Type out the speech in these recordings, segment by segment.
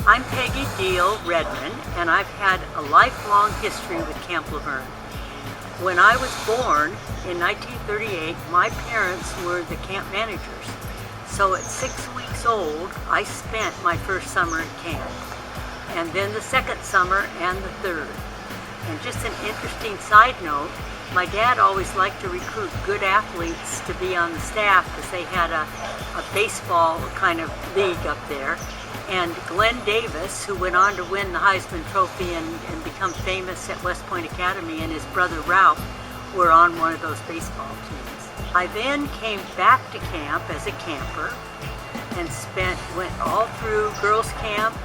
I'm Peggy Redman, and I've had a lifelong history with Camp La Verne. When I was born in 1938, my parents were the camp managers. So at 6 weeks old, I spent my first summer at camp, and then the second summer and the third. And just an interesting side note, my dad always liked to recruit good athletes to be on the staff because they had a baseball kind of league up there. And Glenn Davis, who went on to win the Heisman Trophy and become famous at West Point Academy, and his brother Ralph were on one of those baseball teams. I then came back to camp as a camper and went all through girls camp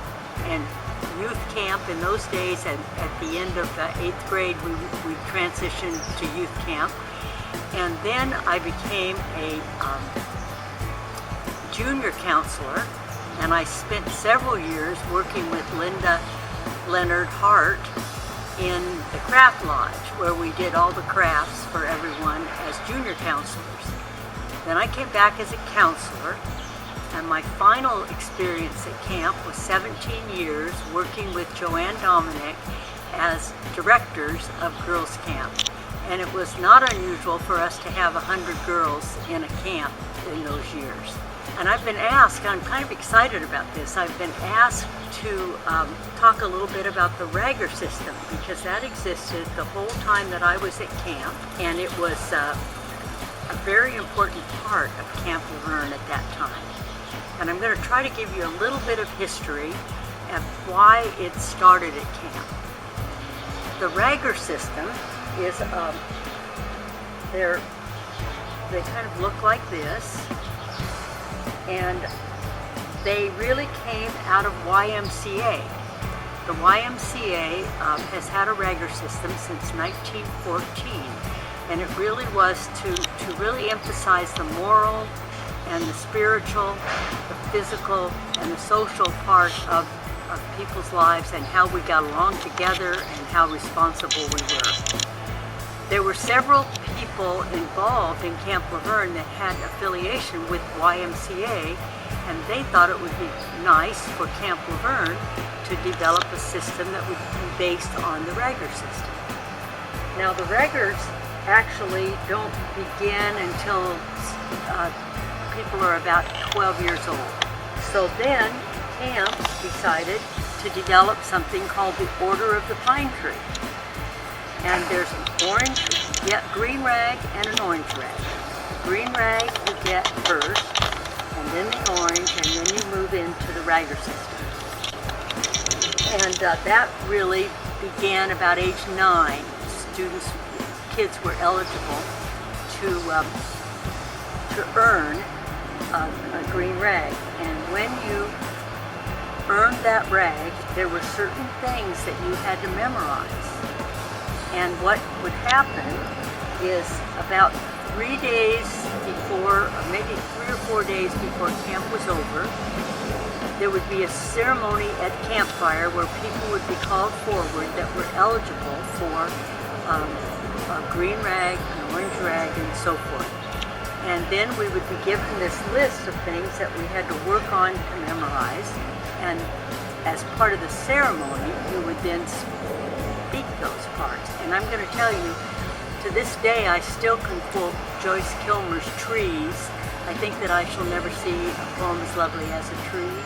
and youth camp. In those days, at the end of 8th grade, we transitioned to youth camp. And then I became a junior counselor, and I spent several years working with Linda Leonard Hart in the craft lodge, where we did all the crafts for everyone as junior counselors. Then I came back as a counselor, and my final experience at camp was 17 years working with Joanne Dominic as directors of girls camp. And it was not unusual for us to have 100 girls in a camp in those years. And I've been asked, I'm kind of excited about this, I've been asked to talk a little bit about the Ragger system, because that existed the whole time that I was at camp, and it was a very important part of Camp La Verne at that time. And I'm going to try to give you a little bit of history of why it started at camp. The Ragger system is, they kind of look like this, and they really came out of YMCA. The YMCA has had a Ragger system since 1914, and it really was to really emphasize the moral and the spiritual, the physical, and the social part of people's lives, and how we got along together and how responsible we were. There were several people involved in Camp La Verne that had affiliation with YMCA, and they thought it would be nice for Camp La Verne to develop a system that would be based on the Ragger system. Now, the Raggers actually don't begin until people are about 12 years old. So then camp decided to develop something called the Order of the Pine Tree. And there's an green rag and an orange rag. Green rag you get first, and then the orange, and then you move into the Ragger system. And that really began about age 9. Kids were eligible to earn a green rag. And when you earned that rag, there were certain things that you had to memorize. And what would happen is about 3 days before, or maybe 3 or 4 days before camp was over, there would be a ceremony at campfire where people would be called forward that were eligible for a green rag, an orange rag, and so forth. And then we would be given this list of things that we had to work on to memorize, and as part of the ceremony, you would then speak those parts. And I'm going to tell you, to this day, I still can quote Joyce Kilmer's Trees. I think that I shall never see a poem as lovely as a tree.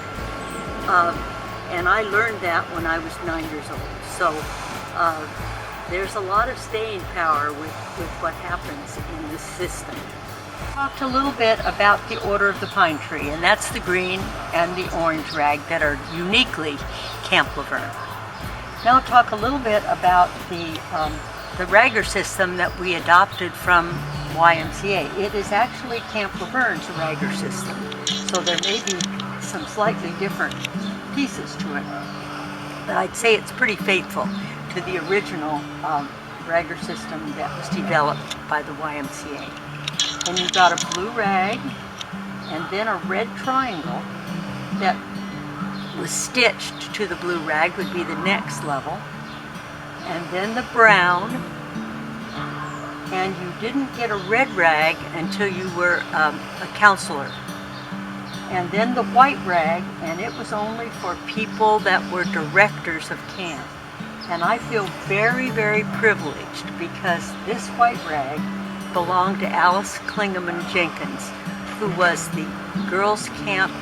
And I learned that when I was 9 years old. So there's a lot of staying power with what happens in this system. I talked a little bit about the Order of the Pine Tree, and that's the green and the orange rag that are uniquely Camp La Verne. Now I'll talk a little bit about the Ragger system that we adopted from YMCA. It is actually Camp La Verne's Ragger system, so there may be some slightly different pieces to it. But I'd say it's pretty faithful to the original Ragger system that was developed by the YMCA. And you've got a blue rag, and then a red triangle that was stitched to the blue rag would be the next level, and then the brown, and you didn't get a red rag until you were a counselor. and then the white rag, and it was only for people that were directors of camp. And I feel very, very privileged because this white rag belonged to Alice Klingeman Jenkins, who was the girls' camp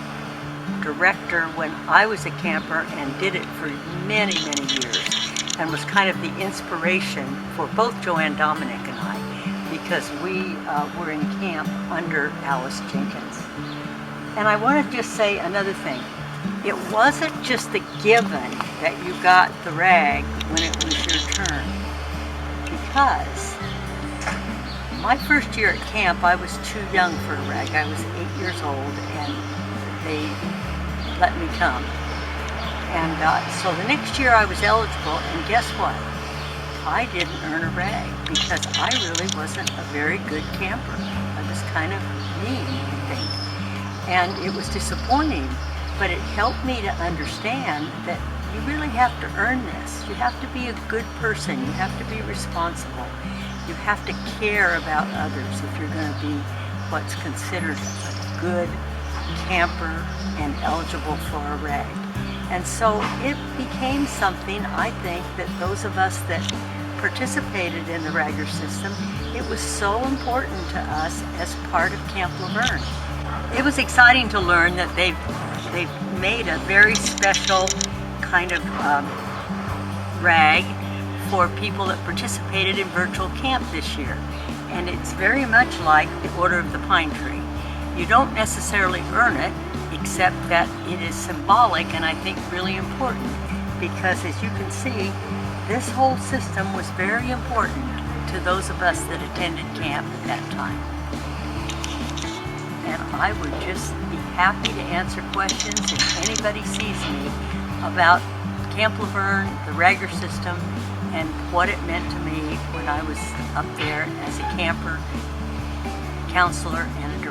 director when I was a camper and did it for many, many years, and was kind of the inspiration for both Joanne Dominic and I, because we were in camp under Alice Jenkins. And I want to just say another thing. It wasn't just the given that you got the rag when it was your turn, because my first year at camp I was too young for a rag. I was 8 years old and they let me come. And so the next year I was eligible, and guess what? I didn't earn a rag because I really wasn't a very good camper. I was kind of mean, I think. And it was disappointing, but it helped me to understand that you really have to earn this. You have to be a good person. You have to be responsible. You have to care about others if you're going to be what's considered a good camper and eligible for a rag. And so it became something, I think, that those of us that participated in the ragger system, it was so important to us as part of Camp La Verne. It was exciting to learn that they've made a very special kind of rag for people that participated in virtual camp this year. And it's very much like the Order of the Pine Tree. You don't necessarily earn it, except that it is symbolic and I think really important, because as you can see, this whole system was very important to those of us that attended camp at that time. And I would just be happy to answer questions if anybody sees me about Camp La Verne, the ragger system, and what it meant to me when I was up there as a camper, counselor, and